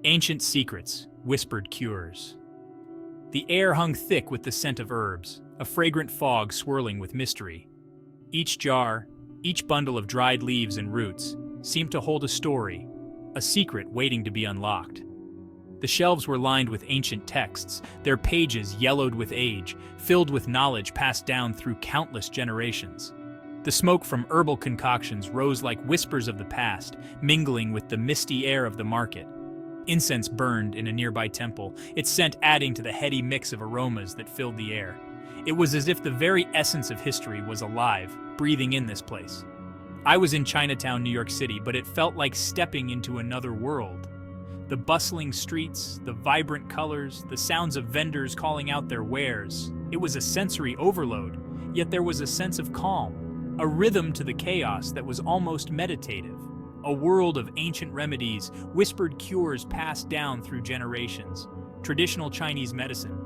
Ancient secrets, whispered cures. The air hung thick with the scent of herbs, a fragrant fog swirling with mystery. Each jar, each bundle of dried leaves and roots, seemed to hold a story, a secret waiting to be unlocked. The shelves were lined with ancient texts, their pages yellowed with age, filled with knowledge passed down through countless generations. The smoke from herbal concoctions rose like whispers of the past, mingling with the misty air of the market. Incense burned in a nearby temple, its scent adding to the heady mix of aromas that filled the air. It was as if the very essence of history was alive, breathing in this place. I was in Chinatown, New York City, but it felt like stepping into another world. The bustling streets, the vibrant colors, the sounds of vendors calling out their wares. It was a sensory overload, yet there was a sense of calm, a rhythm to the chaos that was almost meditative. A world of ancient remedies, whispered cures passed down through generations. Traditional Chinese medicine.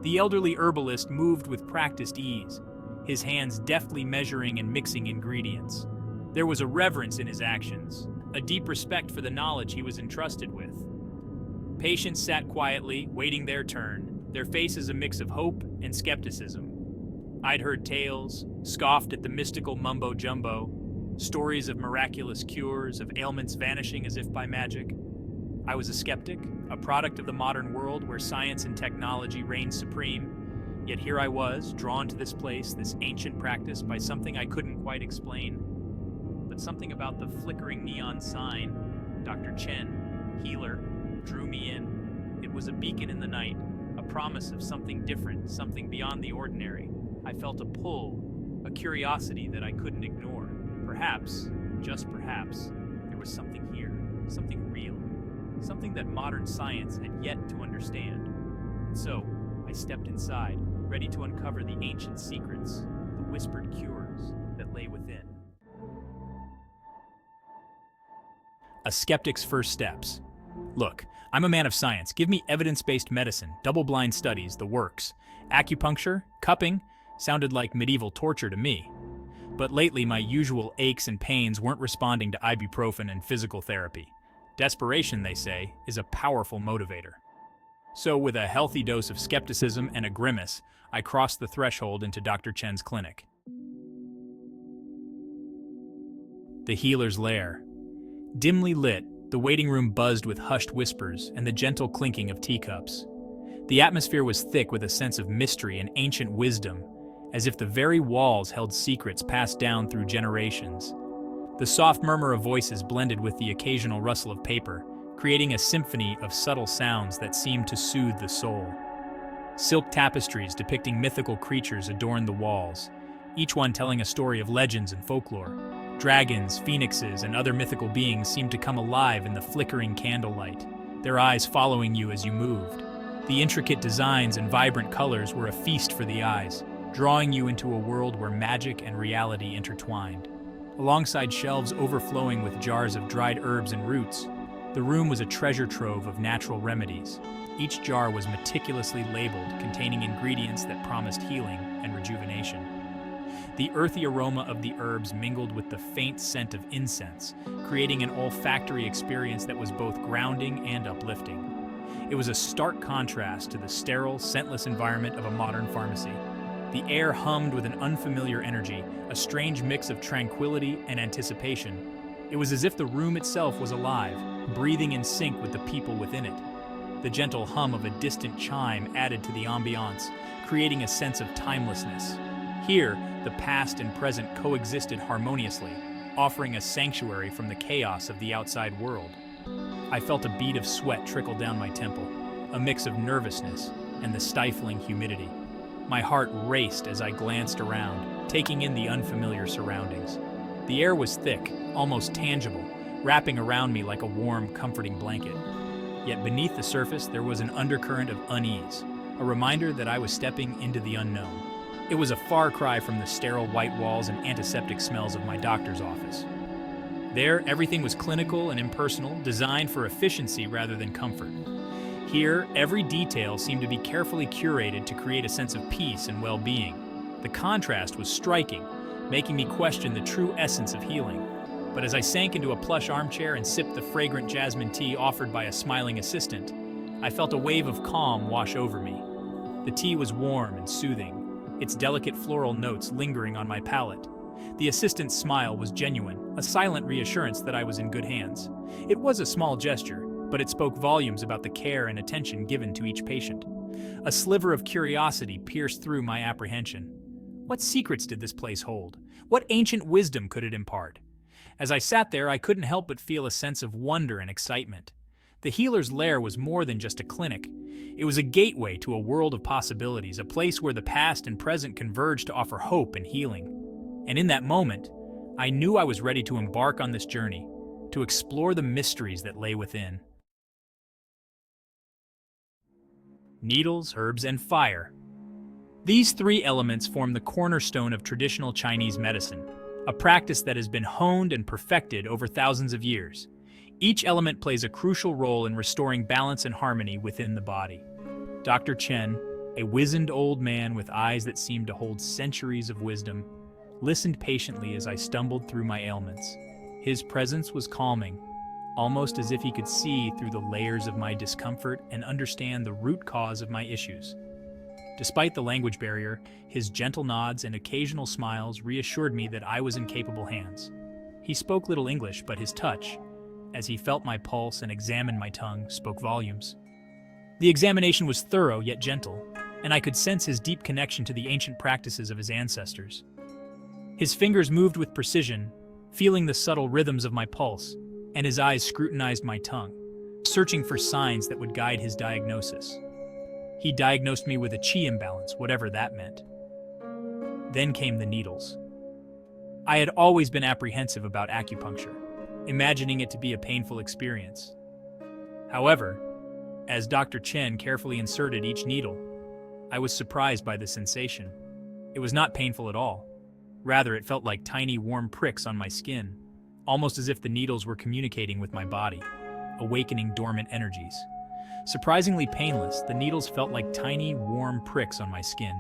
The elderly herbalist moved with practiced ease, his hands deftly measuring and mixing ingredients. There was a reverence in his actions, a deep respect for the knowledge he was entrusted with. Patients sat quietly, waiting their turn, their faces a mix of hope and skepticism. I'd heard tales, scoffed at the mystical mumbo-jumbo, stories of miraculous cures, of ailments vanishing as if by magic. I was a skeptic, a product of the modern world where science and technology reigned supreme. Yet here I was, drawn to this place, this ancient practice, by something I couldn't quite explain. But something about the flickering neon sign, Dr. Chen, healer, drew me in. It was a beacon in the night, a promise of something different, something beyond the ordinary. I felt a pull, a curiosity that I couldn't ignore. Perhaps, just perhaps, there was something here, something real, something that modern science had yet to understand. And so, I stepped inside, ready to uncover the ancient secrets, the whispered cures that lay within. A skeptic's first steps. Look, I'm a man of science. Give me evidence-based medicine, double-blind studies, the works. Acupuncture, cupping, sounded like medieval torture to me. But lately, my usual aches and pains weren't responding to ibuprofen and physical therapy. Desperation, they say, is a powerful motivator. So with a healthy dose of skepticism and a grimace, I crossed the threshold into Dr. Chen's clinic. The healer's lair. Dimly lit, the waiting room buzzed with hushed whispers and the gentle clinking of teacups. The atmosphere was thick with a sense of mystery and ancient wisdom, as if the very walls held secrets passed down through generations. The soft murmur of voices blended with the occasional rustle of paper, creating a symphony of subtle sounds that seemed to soothe the soul. Silk tapestries depicting mythical creatures adorned the walls, each one telling a story of legends and folklore. Dragons, phoenixes, and other mythical beings seemed to come alive in the flickering candlelight, their eyes following you as you moved. The intricate designs and vibrant colors were a feast for the eyes, drawing you into a world where magic and reality intertwined. Alongside shelves overflowing with jars of dried herbs and roots, the room was a treasure trove of natural remedies. Each jar was meticulously labeled, containing ingredients that promised healing and rejuvenation. The earthy aroma of the herbs mingled with the faint scent of incense, creating an olfactory experience that was both grounding and uplifting. It was a stark contrast to the sterile, scentless environment of a modern pharmacy. The air hummed with an unfamiliar energy, a strange mix of tranquility and anticipation. It was as if the room itself was alive, breathing in sync with the people within it. The gentle hum of a distant chime added to the ambiance, creating a sense of timelessness. Here, the past and present coexisted harmoniously, offering a sanctuary from the chaos of the outside world. I felt a bead of sweat trickle down my temple, a mix of nervousness and the stifling humidity. My heart raced as I glanced around, taking in the unfamiliar surroundings. The air was thick, almost tangible, wrapping around me like a warm, comforting blanket. Yet beneath the surface, there was an undercurrent of unease, a reminder that I was stepping into the unknown. It was a far cry from the sterile white walls and antiseptic smells of my doctor's office. There, everything was clinical and impersonal, designed for efficiency rather than comfort. Here, every detail seemed to be carefully curated to create a sense of peace and well-being. The contrast was striking, making me question the true essence of healing. but as I sank into a plush armchair and sipped the fragrant jasmine tea offered by a smiling assistant, I felt a wave of calm wash over me. The tea was warm and soothing, its delicate floral notes lingering on my palate. The assistant's smile was genuine, a silent reassurance that I was in good hands. It was a small gesture, but it spoke volumes about the care and attention given to each patient. A sliver of curiosity pierced through my apprehension. What secrets did this place hold? What ancient wisdom could it impart? As I sat there, I couldn't help but feel a sense of wonder and excitement. The healer's lair was more than just a clinic. It was a gateway to a world of possibilities, a place where the past and present converged to offer hope and healing. And in that moment, I knew I was ready to embark on this journey, to explore the mysteries that lay within. Needles, herbs, and fire. These three elements form the cornerstone of traditional Chinese medicine, a practice that has been honed and perfected over thousands of years. Each element plays a crucial role in restoring balance and harmony within the body. Dr. Chen, a wizened old man with eyes that seemed to hold centuries of wisdom, listened patiently as I stumbled through my ailments. His presence was calming, almost as if he could see through the layers of my discomfort and understand the root cause of my issues. Despite the language barrier, his gentle nods and occasional smiles reassured me that I was in capable hands. He spoke little English, but his touch, as he felt my pulse and examined my tongue, spoke volumes. The examination was thorough yet gentle, and I could sense his deep connection to the ancient practices of his ancestors. His fingers moved with precision, feeling the subtle rhythms of my pulse, and his eyes scrutinized my tongue, searching for signs that would guide his diagnosis. He diagnosed me with a qi imbalance, whatever that meant. Then came the needles. I had always been apprehensive about acupuncture, imagining it to be a painful experience. However, as Dr. Chen carefully inserted each needle, I was surprised by the sensation. It was not painful at all. Rather, it felt like tiny warm pricks on my skin, almost as if the needles were communicating with my body, awakening dormant energies. Surprisingly painless, the needles felt like tiny, warm pricks on my skin.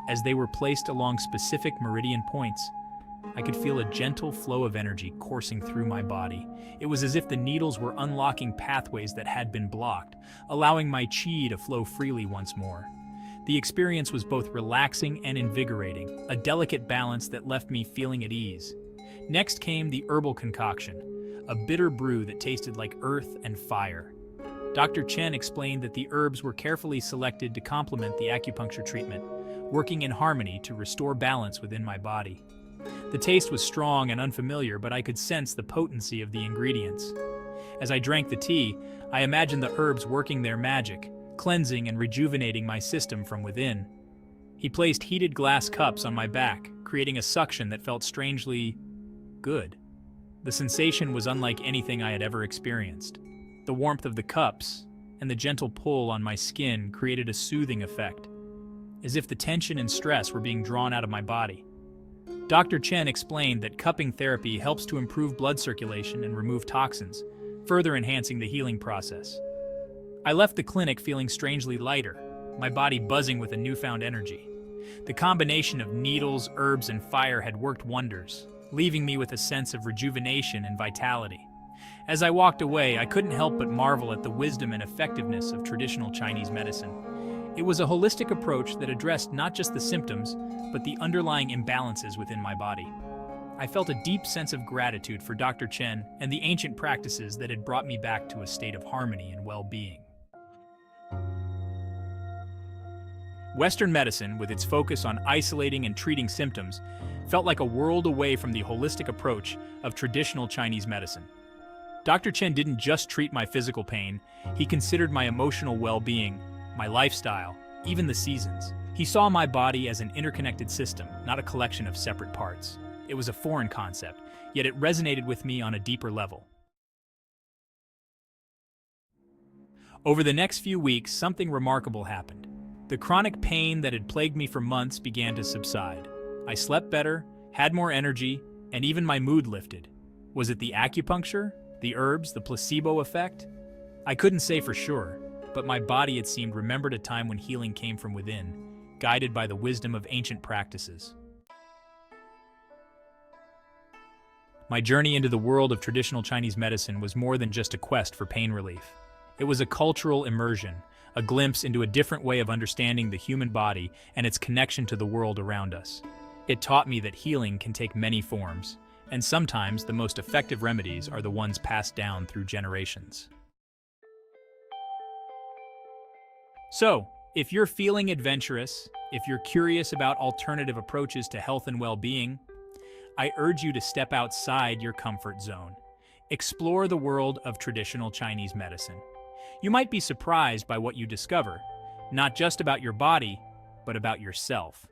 As they were placed along specific meridian points, I could feel a gentle flow of energy coursing through my body. It was as if the needles were unlocking pathways that had been blocked, allowing my qi to flow freely once more. The experience was both relaxing and invigorating, a delicate balance that left me feeling at ease. Next came the herbal concoction, a bitter brew that tasted like earth and fire. Dr. Chen explained that the herbs were carefully selected to complement the acupuncture treatment, working in harmony to restore balance within my body. The taste was strong and unfamiliar, but I could sense the potency of the ingredients. As I drank the tea, I imagined the herbs working their magic, cleansing and rejuvenating my system from within. He placed heated glass cups on my back, creating a suction that felt strangely good. The sensation was unlike anything I had ever experienced. The warmth of the cups and the gentle pull on my skin created a soothing effect, as if the tension and stress were being drawn out of my body. Dr. Chen explained that cupping therapy helps to improve blood circulation and remove toxins, further enhancing the healing process. I left the clinic feeling strangely lighter, my body buzzing with a newfound energy. The combination of needles, herbs, and fire had worked wonders, leaving me with a sense of rejuvenation and vitality. As I walked away, I couldn't help but marvel at the wisdom and effectiveness of traditional Chinese medicine. It was a holistic approach that addressed not just the symptoms, but the underlying imbalances within my body. I felt a deep sense of gratitude for Dr. Chen and the ancient practices that had brought me back to a state of harmony and well-being. Western medicine, with its focus on isolating and treating symptoms, felt like a world away from the holistic approach of traditional Chinese medicine. Dr. Chen didn't just treat my physical pain, he considered my emotional well-being, my lifestyle, even the seasons. He saw my body as an interconnected system, not a collection of separate parts. It was a foreign concept, yet it resonated with me on a deeper level. Over the next few weeks, something remarkable happened. The chronic pain that had plagued me for months began to subside. I slept better, had more energy, and even my mood lifted. Was it the acupuncture, the herbs, the placebo effect? I couldn't say for sure, but my body, it seemed, remembered a time when healing came from within, guided by the wisdom of ancient practices. My journey into the world of traditional Chinese medicine was more than just a quest for pain relief. It was a cultural immersion, a glimpse into a different way of understanding the human body and its connection to the world around us. It taught me that healing can take many forms, and sometimes the most effective remedies are the ones passed down through generations. So, if you're feeling adventurous, if you're curious about alternative approaches to health and well-being, I urge you to step outside your comfort zone. Explore the world of traditional Chinese medicine. You might be surprised by what you discover, not just about your body, but about yourself.